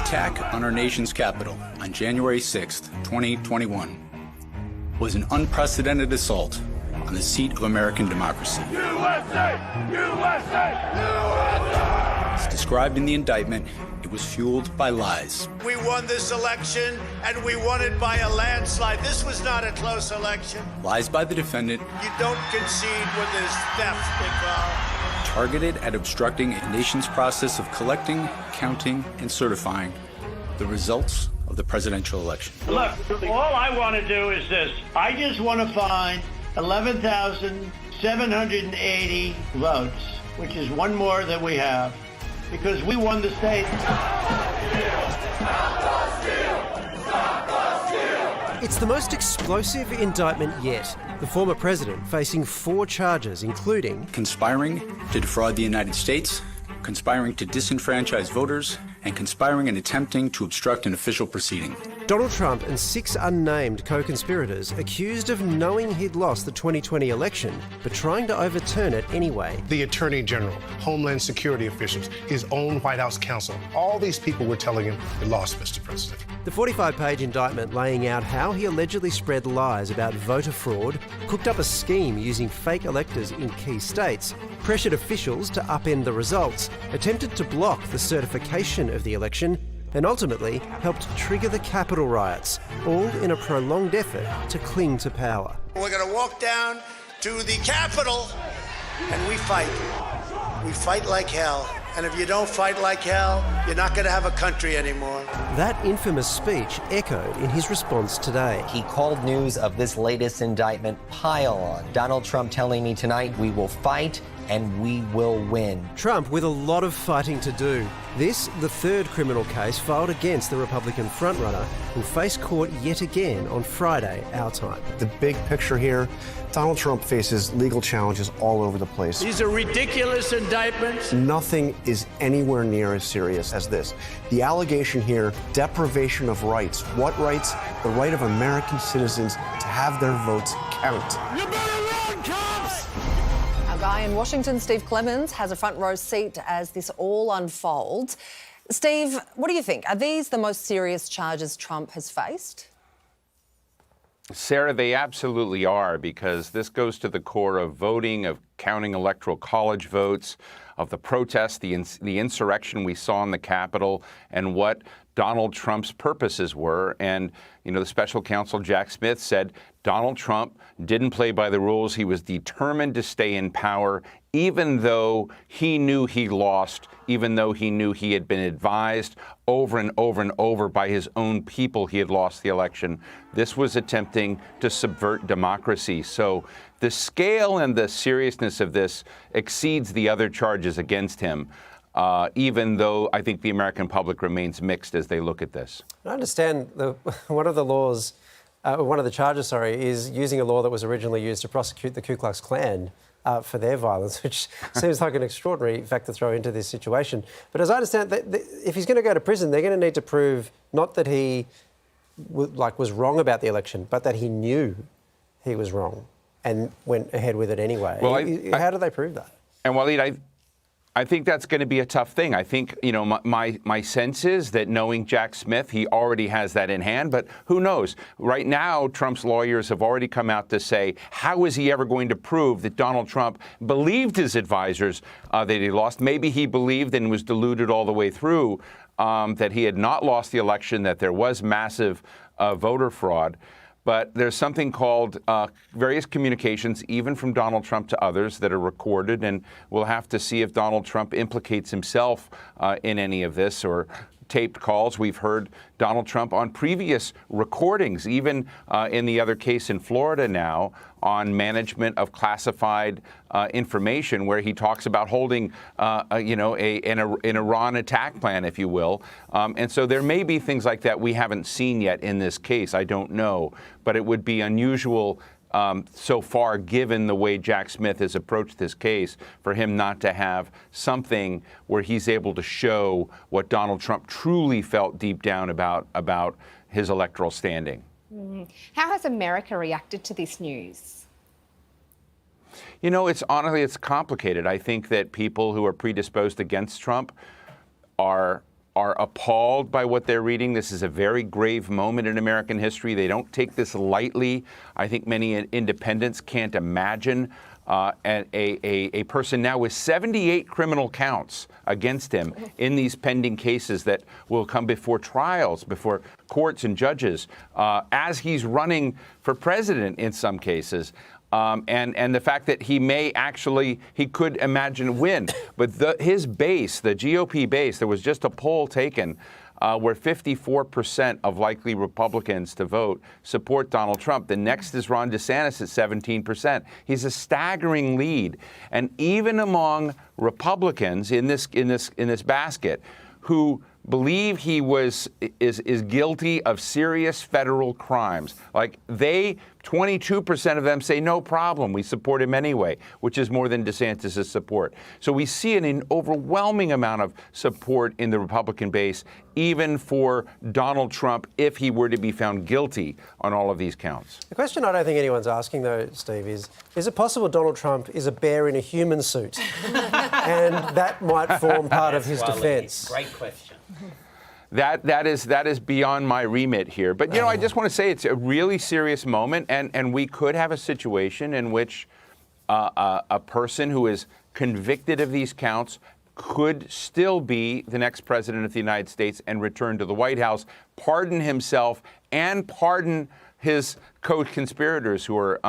attack on our nation's capital on January 6th, 2021 was an unprecedented assault on the seat of American democracy. USA! USA! USA! As described in the indictment, it was fueled by lies. We won this election, and we won it by a landslide. This was not a close election. Lies by the defendant. You don't concede when there's theft involved. Targeted at obstructing a nation's process of collecting, counting, and certifying the results of the presidential election. Look, all I want to do is this. I just want to find 11,780 votes, which is one more than we have, because we won the state. It's the most explosive indictment yet. The former president facing 4 charges, including conspiring to defraud the United States, conspiring to disenfranchise voters, and conspiring and attempting to obstruct an official proceeding. Donald Trump and 6 unnamed co-conspirators accused of knowing he'd lost the 2020 election, but trying to overturn it anyway. The Attorney General, Homeland Security officials, his own White House counsel, all these people were telling him, "You lost, Mr. President." The 45-page indictment laying out how he allegedly spread lies about voter fraud, cooked up a scheme using fake electors in key states, pressured officials to upend the results, attempted to block the certification of the election, and ultimately helped trigger the Capitol riots, all in a prolonged effort to cling to power. We're going to walk down to the Capitol, and we fight. We fight like hell. And if you don't fight like hell, you're not going to have a country anymore. That infamous speech echoed in his response today. He called news of this latest indictment pile on. Donald Trump telling me tonight, we will fight and we will win. Trump with a lot of fighting to do. This, the 3rd criminal case filed against the Republican frontrunner, will face court yet again on Friday, our time. The big picture here, Donald Trump faces legal challenges all over the place. These are ridiculous indictments. Nothing is anywhere near as serious as this. The allegation here, deprivation of rights. What rights? The right of American citizens to have their votes count. You better run, cops! Our guy in Washington, Steve Clemens, has a front row seat as this all unfolds. Steve, what do you think? Are these the most serious charges Trump has faced? Sarah, they absolutely are, because this goes to the core of voting, of counting electoral college votes, of the protests, the insurrection we saw in the Capitol, and what Donald Trump's purposes were. And, you know, the special counsel Jack Smith said Donald Trump didn't play by the rules. He was determined to stay in power, even though he knew he lost, even though he knew he had been advised over and over and over by his own people he had lost the election. This was attempting to subvert democracy. So the scale and the seriousness of this exceeds the other charges against him, even though I think the American public remains mixed as they look at this. I understand one of the charges, is using a law that was originally used to prosecute the Ku Klux Klan for their violence, which seems like an extraordinary fact to throw into this situation. But as I understand, if he's going to go to prison, they're going to need to prove not that he was wrong about the election, but that he knew he was wrong and went ahead with it anyway. Well, how do they prove that? And Waleed, I think that's going to be a tough thing. I think, you know, my sense is that knowing Jack Smith, he already has that in hand. But who knows? Right now, Trump's lawyers have already come out to say, how is he ever going to prove that Donald Trump believed his advisors that he lost? Maybe he believed and was deluded all the way through that he had not lost the election, that there was massive voter fraud. But there's something called various communications, even from Donald Trump to others, that are recorded, and we'll have to see if Donald Trump implicates himself in any of this, or taped calls. We've heard Donald Trump on previous recordings, even in the other case in Florida now, on management of classified information, where he talks about holding, an Iran attack plan, if you will. And so there may be things like that we haven't seen yet in this case. I don't know. But it would be unusual so far, given the way Jack Smith has approached this case, for him not to have something where he's able to show what Donald Trump truly felt deep down about his electoral standing. How has America reacted to this news? You know, it's complicated. I think that people who are predisposed against Trump are are appalled by what they're reading. This is a very grave moment in American history. They don't take this lightly. I think many independents can't imagine a person now with 78 criminal counts against him in these pending cases that will come before trials, before courts and judges, as he's running for president in some cases. And the fact that he could imagine win. But his base, the GOP base, there was just a poll taken where 54% of likely Republicans to vote support Donald Trump. The next is Ron DeSantis at 17%. He's a staggering lead. And even among Republicans in this basket who believe he is guilty of serious federal crimes. Like 22% of them say no problem, we support him anyway, which is more than DeSantis' support. So we see an overwhelming amount of support in the Republican base, even for Donald Trump, if he were to be found guilty on all of these counts. The question I don't think anyone's asking, though, Steve, is it possible Donald Trump is a bear in a human suit? And that might form part of his defence. Great question. That is beyond my remit here. But, I just want to say it's a really serious moment, and we could have a situation in which a person who is convicted of these counts could still be the next president of the United States and return to the White House, pardon himself, and pardon his co-conspirators who are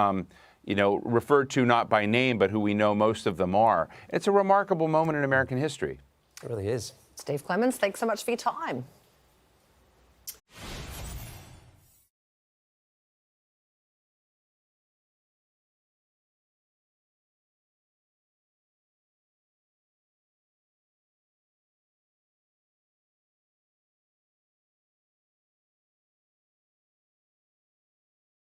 referred to not by name, but who we know most of them are. It's a remarkable moment in American history. It really is. Steve Clemens, thanks so much for your time.